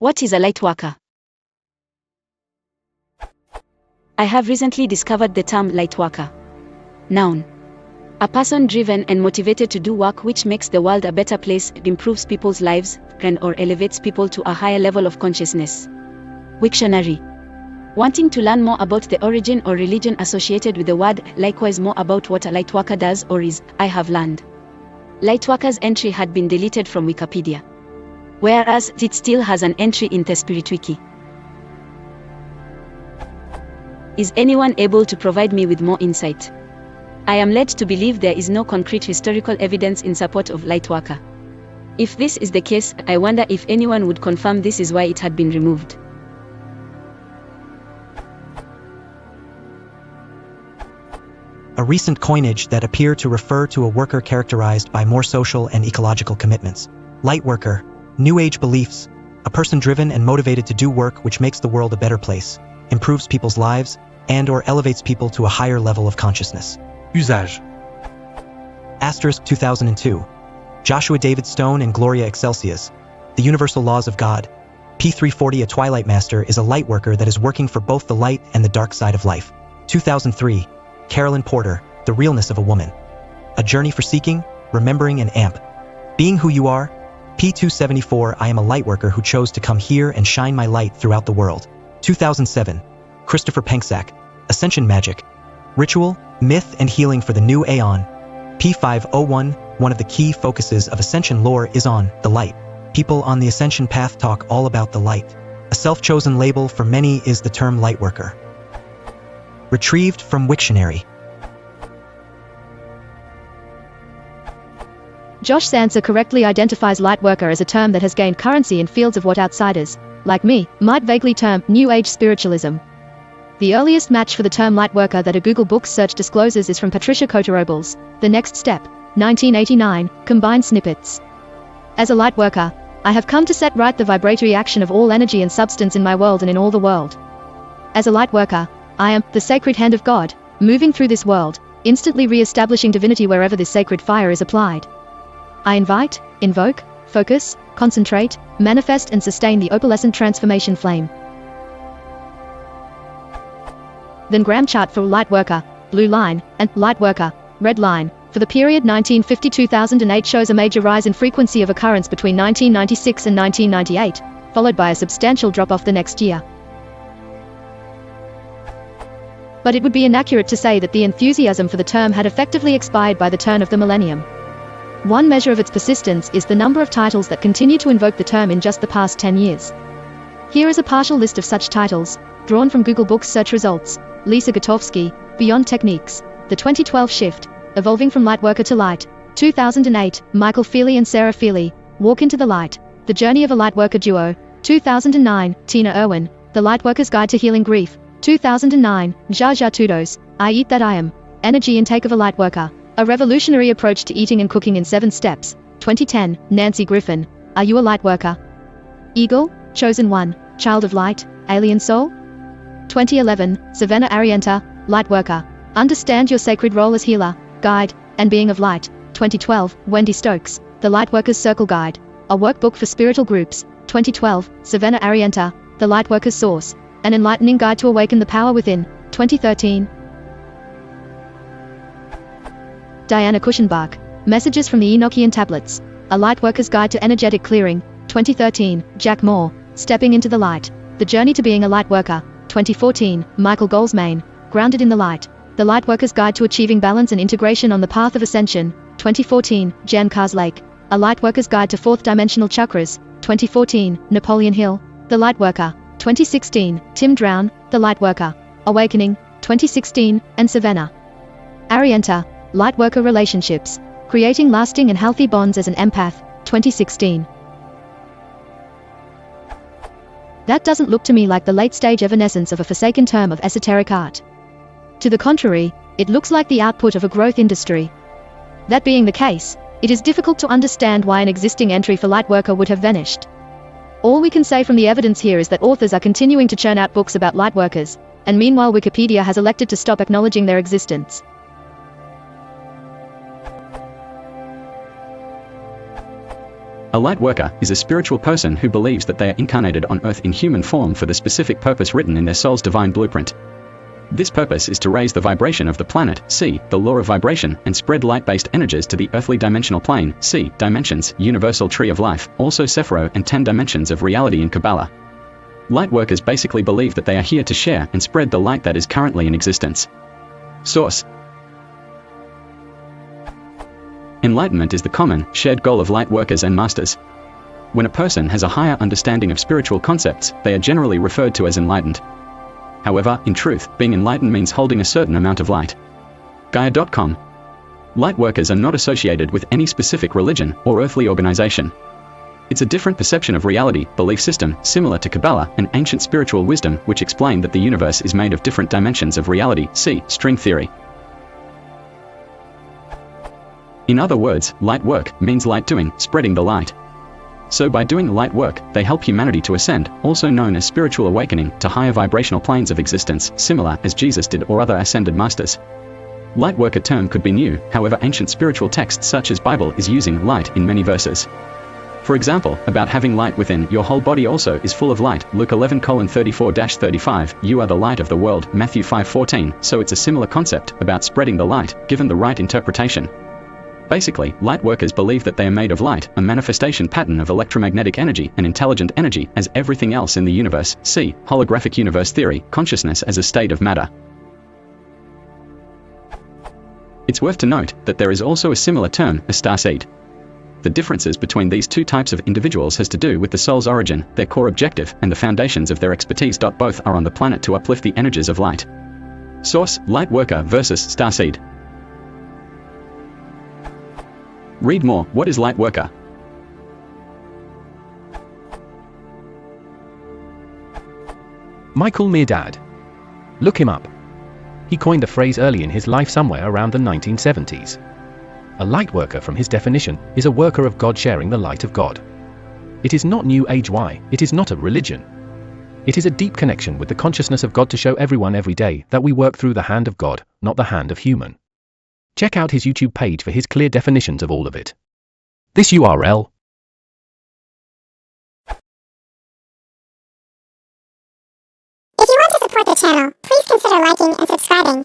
What is a lightworker? I have recently discovered the term lightworker. Noun. A person driven and motivated to do work which makes the world a better place, improves people's lives, or elevates people to a higher level of consciousness. Wiktionary. Wanting to learn more about the origin or religion associated with the word, likewise more about what a lightworker does or is, I have learned. Lightworker's entry had been deleted from Wikipedia, whereas it still has an entry in the SpiritWiki. Is anyone able to provide me with more insight? I am led to believe there is no concrete historical evidence in support of lightworker. If this is the case, I wonder if anyone would confirm this is why it had been removed. A recent coinage that appear to refer to a worker characterized by more social and ecological commitments. Lightworker, New Age beliefs, a person driven and motivated to do work which makes the world a better place, improves people's lives, and/or elevates people to a higher level of consciousness. Usage. Asterisk 2002. Joshua David Stone and Gloria Excelsius. The Universal Laws of God. P340. A Twilight Master is a lightworker that is working for both the light and the dark side of life. 2003. Carolyn Porter. The Realness of a Woman. A Journey for Seeking, Remembering, and Amp. Being Who You Are. P274. I am a lightworker who chose to come here and shine my light throughout the world. 2007. Christopher Penksack. Ascension Magic. Ritual, Myth, and Healing for the New Aeon. P501. One of the key focuses of Ascension lore is on the light. People on the Ascension path talk all about the light. A self-chosen label for many is the term lightworker. Retrieved from Wiktionary. Josh Sansa correctly identifies lightworker as a term that has gained currency in fields of what outsiders, like me, might vaguely term New Age spiritualism. The earliest match for the term lightworker that a Google Books search discloses is from Patricia Cote-Robles, The Next Step, 1989, combined snippets. As a lightworker, I have come to set right the vibratory action of all energy and substance in my world and in all the world. As a lightworker, I am the sacred hand of God, moving through this world, instantly re-establishing divinity wherever this sacred fire is applied. I invite, invoke, focus, concentrate, manifest and sustain the opalescent transformation flame. Then gram chart for lightworker, blue line, and lightworker, red line, for the period 1950-2008 shows a major rise in frequency of occurrence between 1996 and 1998, followed by a substantial drop-off the next year. But it would be inaccurate to say that the enthusiasm for the term had effectively expired by the turn of the millennium. One measure of its persistence is the number of titles that continue to invoke the term in just the past 10 years. Here is a partial list of such titles, drawn from Google Books search results. Lisa Gotowski, Beyond Techniques, The 2012 Shift, Evolving from Lightworker to Light, 2008, Michael Feely and Sarah Feely, Walk into the Light, The Journey of a Lightworker Duo, 2009, Tina Irwin, The Lightworker's Guide to Healing Grief, 2009, Zsa Zsa Tudos, I Eat That I Am, Energy Intake of a Lightworker, A Revolutionary Approach to Eating and Cooking in 7 Steps, 2010, Nancy Griffin, Are You a Lightworker? Eagle, Chosen One, Child of Light, Alien Soul? 2011, Savannah Arienta, Lightworker, Understand Your Sacred Role as Healer, Guide, and Being of Light. 2012, Wendy Stokes, The Lightworker's Circle Guide, A Workbook for Spiritual Groups. 2012, Savannah Arienta, The Lightworker's Source, An Enlightening Guide to Awaken the Power Within. 2013. Diana Cushionbach, Messages from the Enochian Tablets, A Lightworker's Guide to Energetic Clearing. 2013, Jack Moore, Stepping into the Light, The Journey to Being a Lightworker. 2014, Michael Goldsmain, Grounded in the Light, The Lightworker's Guide to Achieving Balance and Integration on the Path of Ascension. 2014, Jan Karslake, A Lightworker's Guide to Fourth Dimensional Chakras. 2014, Napoleon Hill, The Lightworker. 2016, Tim Drown, The Lightworker, Awakening. 2016, and Savannah Arienta, Lightworker Relationships, Creating Lasting and Healthy Bonds as an Empath. 2016. That doesn't look to me like the late-stage evanescence of a forsaken term of esoteric art. To the contrary, it looks like the output of a growth industry. That being the case, it is difficult to understand why an existing entry for lightworker would have vanished. All we can say from the evidence here is that authors are continuing to churn out books about lightworkers, and meanwhile Wikipedia has elected to stop acknowledging their existence. A lightworker is a spiritual person who believes that they are incarnated on earth in human form for the specific purpose written in their soul's divine blueprint. This purpose is to raise the vibration of the planet, c. the law of vibration, and spread light-based energies to the earthly dimensional plane, c. dimensions, universal tree of life, also Sephiro, and 10 dimensions of reality in Kabbalah. Lightworkers basically believe that they are here to share and spread the light that is currently in existence. Source: Enlightenment is the common, shared goal of lightworkers and masters. When a person has a higher understanding of spiritual concepts, they are generally referred to as enlightened. However, in truth, being enlightened means holding a certain amount of light. Gaia.com. Lightworkers are not associated with any specific religion or earthly organization. It's a different perception of reality, belief system, similar to Kabbalah and ancient spiritual wisdom, which explain that the universe is made of different dimensions of reality, see string theory. In other words, light work means light doing, spreading the light. So by doing light work, they help humanity to ascend, also known as spiritual awakening, to higher vibrational planes of existence, similar as Jesus did or other ascended masters. Lightworker term could be new, however ancient spiritual texts such as Bible is using light in many verses. For example, about having light within, your whole body also is full of light, Luke 11:34-35, you are the light of the world, Matthew 5:14, so it's a similar concept about spreading the light, given the right interpretation. Basically, lightworkers believe that they are made of light, a manifestation pattern of electromagnetic energy and intelligent energy, as everything else in the universe, see holographic universe theory, consciousness as a state of matter. It's worth to note that there is also a similar term, a starseed. The differences between these two types of individuals has to do with the soul's origin, their core objective, and the foundations of their expertise. Both are on the planet to uplift the energies of light. Source: Lightworker versus starseed. Read more. What is Lightworker? Michael Mirdad. Look him up. He coined the phrase early in his life somewhere around the 1970s. A lightworker, from his definition, is a worker of God sharing the light of God. It is not New Age. Why? It is not a religion. It is a deep connection with the consciousness of God to show everyone every day that we work through the hand of God, not the hand of human. Check out his YouTube page for his clear definitions of all of it. This URL. If you want to support the channel, please consider liking and subscribing.